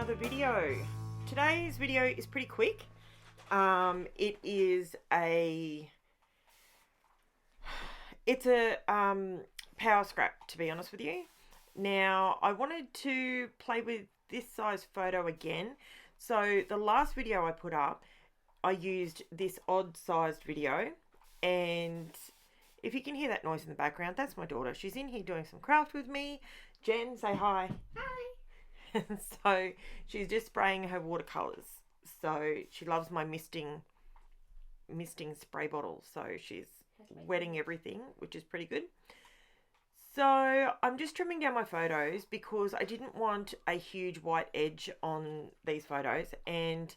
another video. Today's video is pretty quick. It is a power scrap, to be honest with you. Now, I wanted to play with this size photo again. So the last video I put up, I used this odd sized video, and if you can hear that noise in the background, that's my daughter. She's in here doing some craft with me. Jen, say hi. Hi. So she's just spraying her watercolors. So she loves my misting spray bottle. So she's wetting everything, which is pretty good. So I'm just trimming down my photos because I didn't want a huge white edge on these photos, and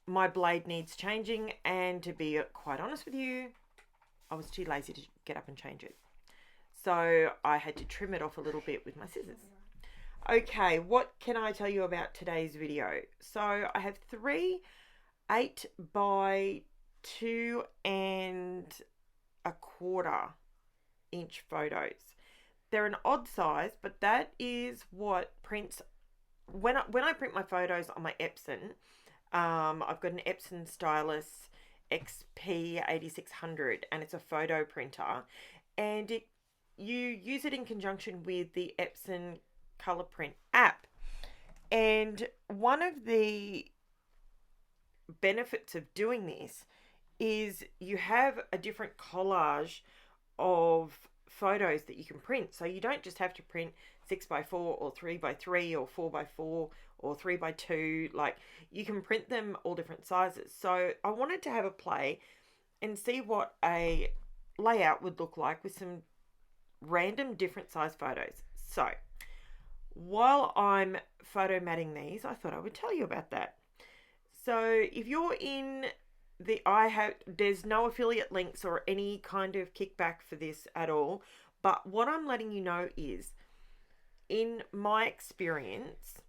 my blade needs changing, and to be quite honest with you, I was too lazy to get up and change it. So I had to trim it off a little bit with my scissors. Okay, what can I tell you about today's video? So I have 3 8 by 2 1/4 inch photos. They're an odd size, but that is what prints when I print my photos on my Epson. I've got an Epson Stylus XP 8600, and it's a photo printer, and you use it in conjunction with the Epson color print app. And one of the benefits of doing this is you have a different collage of photos that you can print. So you don't just have to print 6x4 or 3x3 or 4x4 or 3x2. Like, you can print them all different sizes. So I wanted to have a play and see what a layout would look like with some random different size photos. So while I'm photo matting these, I thought I would tell you about that. So if you're in there's no affiliate links or any kind of kickback for this at all, but what I'm letting you know is, in my experience,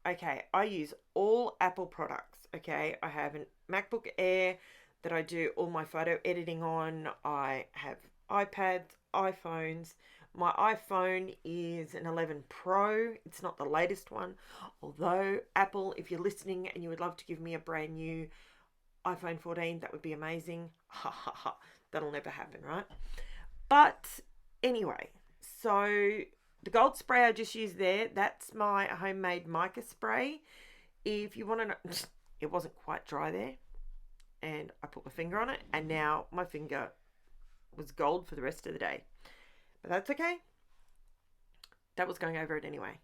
okay, I use all Apple products. Okay, I have a MacBook Air that I do all my photo editing on. I have iPads, iPhones. My iPhone is an 11 Pro. It's not the latest one. Although, Apple, if you're listening and you would love to give me a brand new iPhone 14, that would be amazing. Ha ha ha. That'll never happen, right? But anyway, so the gold spray I just used there, that's my homemade mica spray. If you want to know, it wasn't quite dry there, and I put my finger on it, and now my finger was gold for the rest of the day. But that's okay. That was going over it anyway.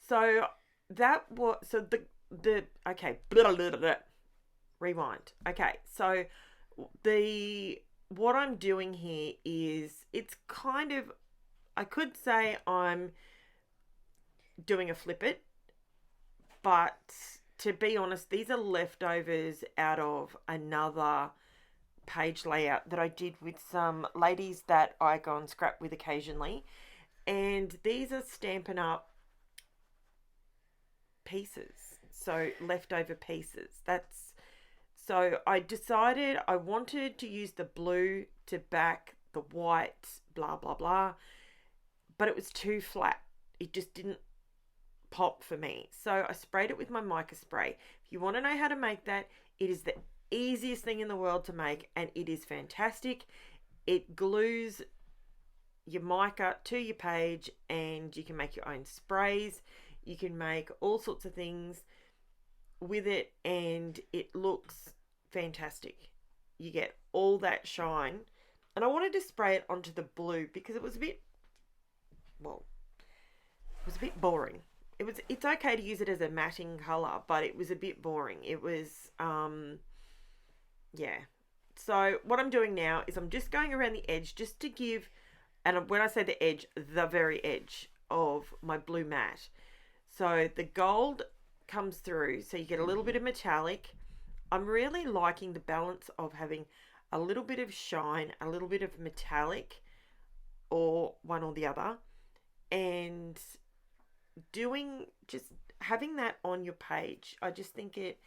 So that was, so the okay, blah, blah, blah, blah. Rewind. Okay, so what I'm doing here is, it's kind of, I could say I'm doing a flip it, but to be honest, these are leftovers out of another page layout that I did with some ladies that I go and scrap with occasionally, and these are Stampin' Up pieces, so leftover pieces. So I decided I wanted to use the blue to back the white, blah blah blah, but it was too flat. It just didn't pop for me. So I sprayed it with my mica spray. If you want to know how to make that, it is the easiest thing in the world to make, and it is fantastic. It glues your mica to your page, and you can make your own sprays. You can make all sorts of things with it, and it looks fantastic. You get all that shine, and I wanted to spray it onto the blue because it was a bit, well, it was a bit boring. It's okay to use it as a matting color, but it was a bit boring. It was yeah. So what I'm doing now is I'm just going around the edge just to give, and when I say the edge, the very edge of my blue mat. So the gold comes through, so you get a little bit of metallic. I'm really liking the balance of having a little bit of shine, a little bit of metallic, or one or the other, and just having that on your page. I just think it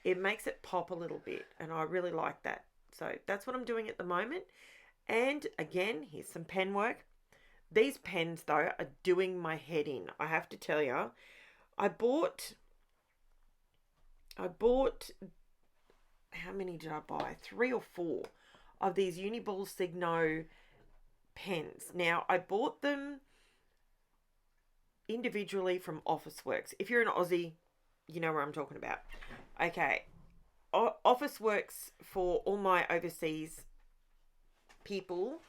makes it pop a little bit, and I really like that. So that's what I'm doing at the moment. And again, here's some pen work. These pens though are doing my head in. I have to tell you, I bought, how many did I buy? 3 or 4 of these UNIBALL SIGNO pens. Now, I bought them individually from Officeworks. If you're an Aussie, you know where I'm talking about. Okay. Officeworks, for all my overseas people,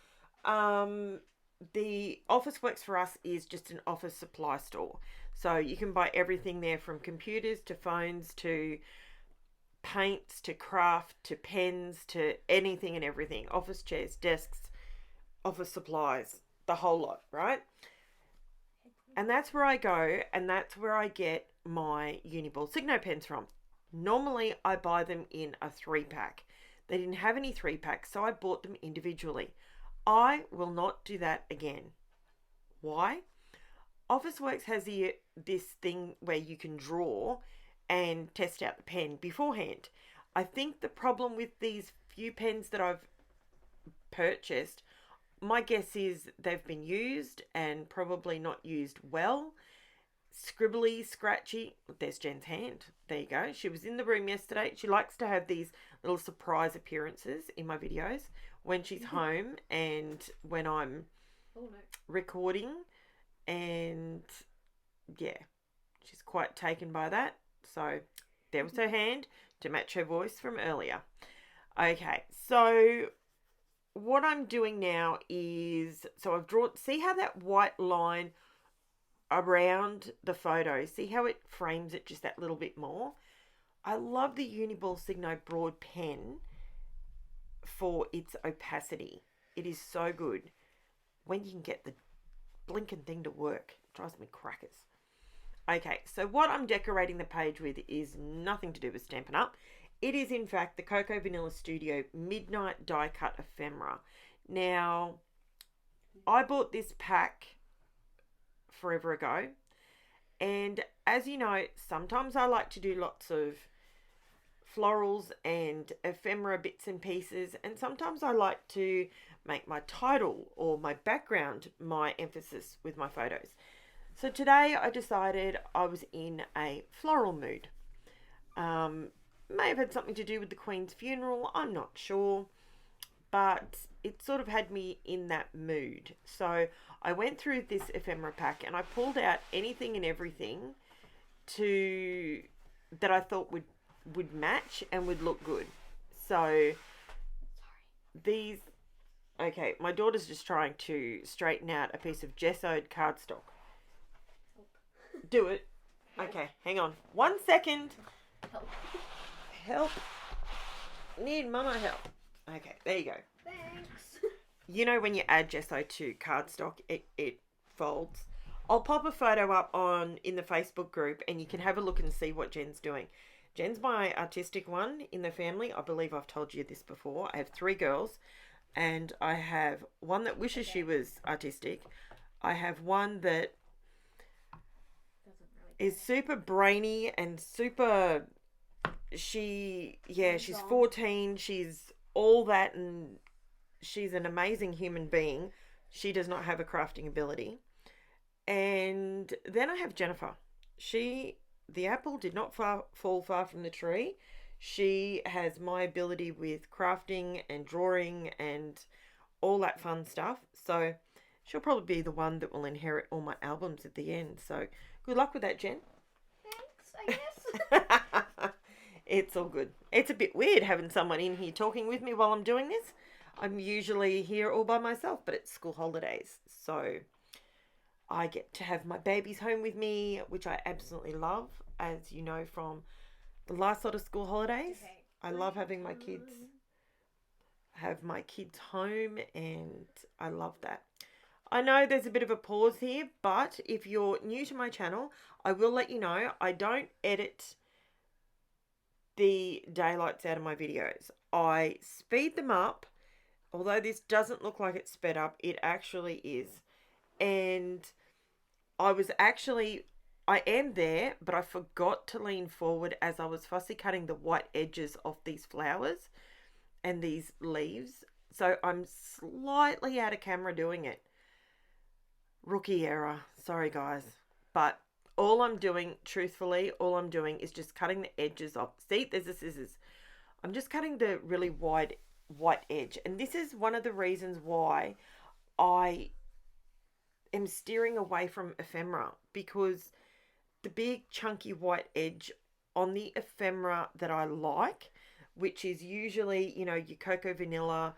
the Officeworks for us is just an office supply store. So you can buy everything there, from computers to phones to paints to craft to pens to anything and everything. Office chairs, desks, office supplies, the whole lot, right? And that's where I go, and that's where I get my UNIBALL SIGNO pens from. Normally, I buy them in a 3-pack. They didn't have any 3-packs, so I bought them individually. I will not do that again. Why? Officeworks has this thing where you can draw and test out the pen beforehand. I think the problem with these few pens that I've purchased, my guess is they've been used and probably not used well. Scribbly, scratchy. There's Jen's hand. There you go. She was in the room yesterday. She likes to have these little surprise appearances in my videos when she's home and when I'm recording. And yeah, she's quite taken by that. So there was her hand to match her voice from earlier. Okay, so what I'm doing now is, so I've drawn, see how that white line around the photo, see how it frames it just that little bit more? I love the UNIBALL SIGNO BROARD pen for its opacity. It is so good when you can get the blinking thing to work. It drives me crackers. Okay, so what I'm decorating the page with is nothing to do with Stampin' Up. It is, in fact, the Cocoa Vanilla Studio Midnight Die Cut Ephemera. Now, I bought this pack forever ago, and as you know, sometimes I like to do lots of florals and ephemera bits and pieces, and sometimes I like to make my title or my background my emphasis with my photos. So today I decided I was in a floral mood. May have had something to do with the Queen's funeral, I'm not sure, but it sort of had me in that mood. So I went through this ephemera pack and I pulled out anything and everything that I thought would match and would look good. So these, okay, my daughter's just trying to straighten out a piece of gessoed cardstock. Do it. Okay, hang on 1 second. Help. Need mama help. Okay, there you go. Thanks. You know when you add gesso to cardstock, it folds. I'll pop a photo up in the Facebook group and you can have a look and see what Jen's doing. Jen's my artistic one in the family. I believe I've told you this before. I have 3 girls and I have one that wishes she was artistic. I have one that is super brainy and super, she's 14, she's all that, and she's an amazing human being. She does not have a crafting ability. And then I have Jennifer. The apple did not fall far from the tree. She has my ability with crafting and drawing and all that fun stuff. So she'll probably be the one that will inherit all my albums at the end. So good luck with that, Jen. Thanks, I guess. It's all good. It's a bit weird having someone in here talking with me while I'm doing this. I'm usually here all by myself, but it's school holidays. So I get to have my babies home with me, which I absolutely love, as you know from the last lot of school holidays. Okay. I love having my kids home, and I love that. I know there's a bit of a pause here, but if you're new to my channel, I will let you know I don't edit the daylights out of my videos. I speed them up. Although this doesn't look like it's sped up, it actually is. And I am there, but I forgot to lean forward as I was fussy cutting the white edges off these flowers and these leaves. So I'm slightly out of camera doing it. Rookie error. Sorry, guys. But all I'm doing, truthfully, all I'm doing is just cutting the edges off. See, there's the scissors. I'm just cutting the really wide white edge. And this is one of the reasons why I am steering away from ephemera, because the big chunky white edge on the ephemera that I like, which is usually, you know, your Cocoa Vanilla,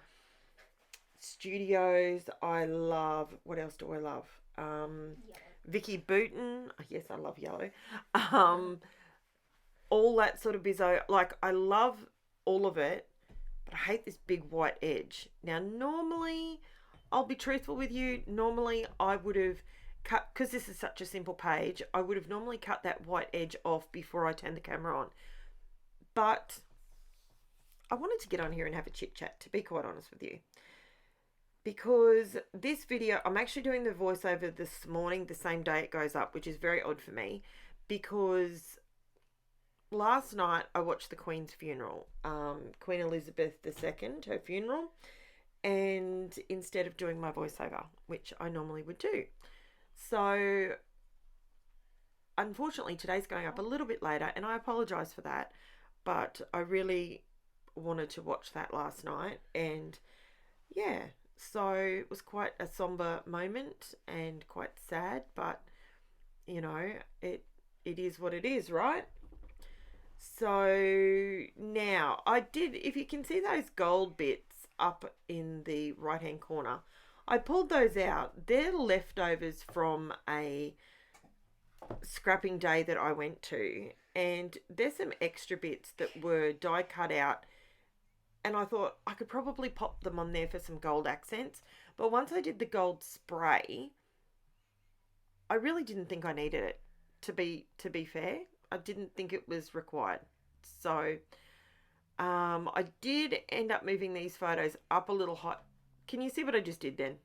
Studios. I love, what else do I love? Vicky Booten. Yes, I love yellow. All that sort of bizzo. Like, I love all of it, but I hate this big white edge. Now, normally, I'll be truthful with you. Normally, I would have cut, because this is such a simple page, I would have normally cut that white edge off before I turned the camera on. But I wanted to get on here and have a chit chat, to be quite honest with you. Because this video, I'm actually doing the voiceover this morning, the same day it goes up, which is very odd for me, because last night I watched the Queen's funeral, Queen Elizabeth II, her funeral, and instead of doing my voiceover, which I normally would do. So, unfortunately, today's going up a little bit later, and I apologise for that, but I really wanted to watch that last night, and yeah, so it was quite a somber moment and quite sad, but you know, it is what it is, right? So now I did, if you can see those gold bits up in the right hand corner, I pulled those out. They're leftovers from a scrapping day that I went to, and there's some extra bits that were die cut out, and I thought I could probably pop them on there for some gold accents. But once I did the gold spray, I really didn't think I needed it, to be fair. I didn't think it was required. So I did end up moving these photos up a little high. Can you see what I just did then?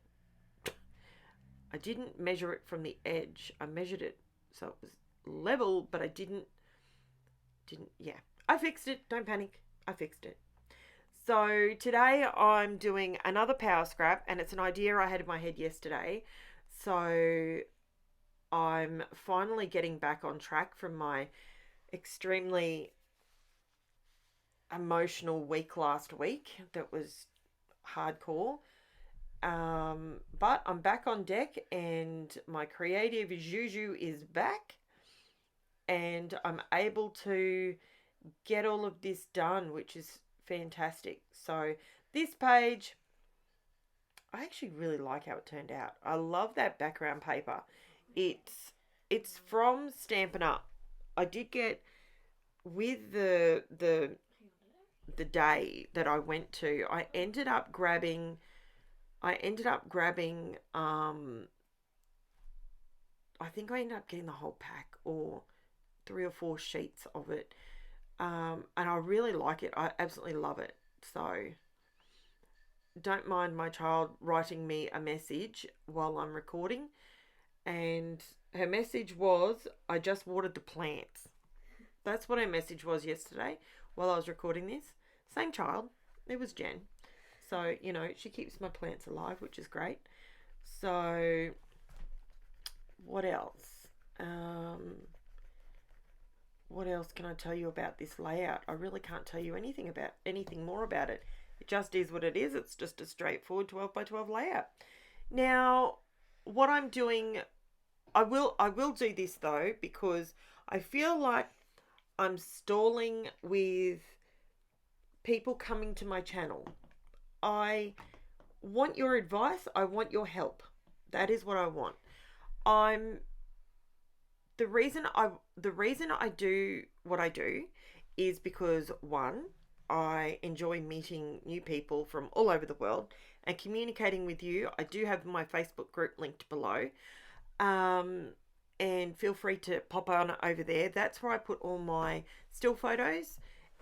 I didn't measure it from the edge. I measured it so it was level, but I didn't, yeah. I fixed it. Don't panic. I fixed it. So today I'm doing another power scrap, and it's an idea I had in my head yesterday. So I'm finally getting back on track from my extremely emotional week last week that was hardcore. But I'm back on deck, and my creative juju is back, and I'm able to get all of this done, which is fantastic. So this page, I actually really like how it turned out. I love that background paper. It's from Stampin' Up. I did get, with the day that I went to, I ended up grabbing I think I ended up getting the whole pack, or 3 or 4 sheets of it. And I really like it. I absolutely love it. So don't mind my child writing me a message while I'm recording. And her message was, I just watered the plants. That's what her message was yesterday while I was recording this. Same child. It was Jen. So, you know, she keeps my plants alive, which is great. So, what else? What else can I tell you about this layout? I really can't tell you anything more about it. It just is what it is. It's just a straightforward 12 by 12 layout. Now, what I'm doing, I will do this though, because I feel like I'm stalling with people coming to my channel. I want your advice. I want your help. That is what I want. The reason I do what I do is because, one, I enjoy meeting new people from all over the world and communicating with you. I do have my Facebook group linked below. And feel free to pop on over there. That's where I put all my still photos,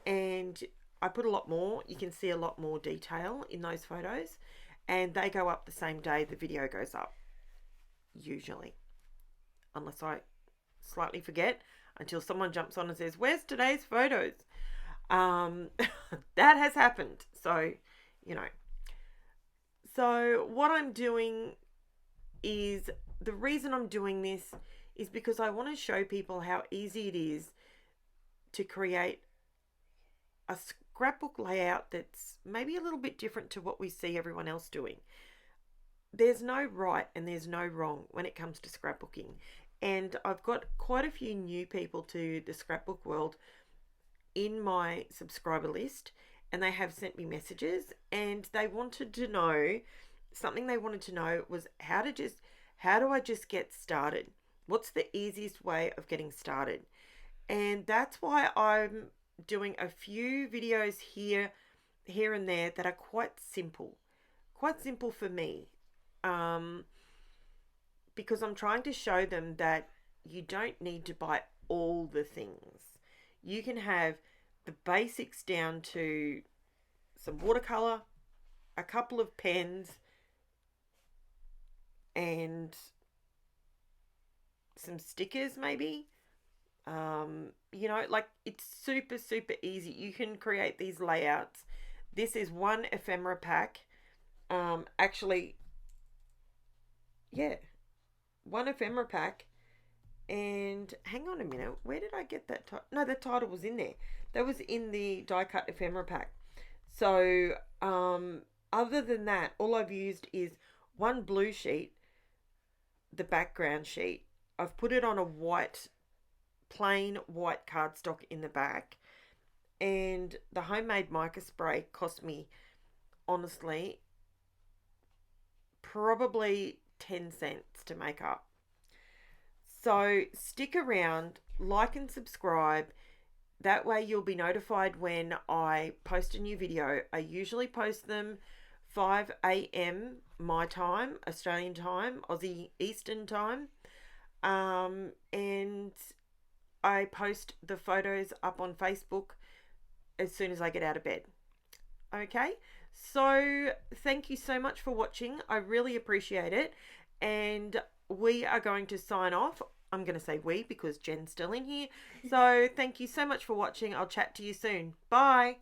and I put a lot more. You can see a lot more detail in those photos, and they go up the same day the video goes up, usually, unless I slightly forget until someone jumps on and says, where's today's photos? That has happened. So, you know, so what I'm doing is, the reason I'm doing this is because I want to show people how easy it is to create a scrapbook layout that's maybe a little bit different to what we see everyone else doing. There's no right and there's no wrong when it comes to scrapbooking. And I've got quite a few new people to the scrapbook world in my subscriber list, and they have sent me messages, and they wanted to know something. They wanted to know was how do I just get started? What's the easiest way of getting started? And that's why I'm doing a few videos here and there that are quite simple for me, because I'm trying to show them that you don't need to buy all the things. You can have the basics down to some watercolor, a couple of pens, and some stickers maybe. Like, it's super, super easy. You can create these layouts. This is one ephemera pack. Actually, yeah, one ephemera pack. And hang on a minute, where did I get that title? No, the title was in there. That was in the die cut ephemera pack. So, other than that, all I've used is one blue sheet, the background sheet. I've put it on a plain white cardstock in the back. And the homemade mica spray cost me, honestly, probably 10 cents to make up. So stick around, like and subscribe. That way you'll be notified when I post a new video. I usually post them 5 a.m. my time, Australian time, Aussie Eastern time. And I post the photos up on Facebook as soon as I get out of bed. Okay, so thank you so much for watching. I really appreciate it. And we are going to sign off. I'm going to say we because Jen's still in here. So thank you so much for watching. I'll chat to you soon. Bye.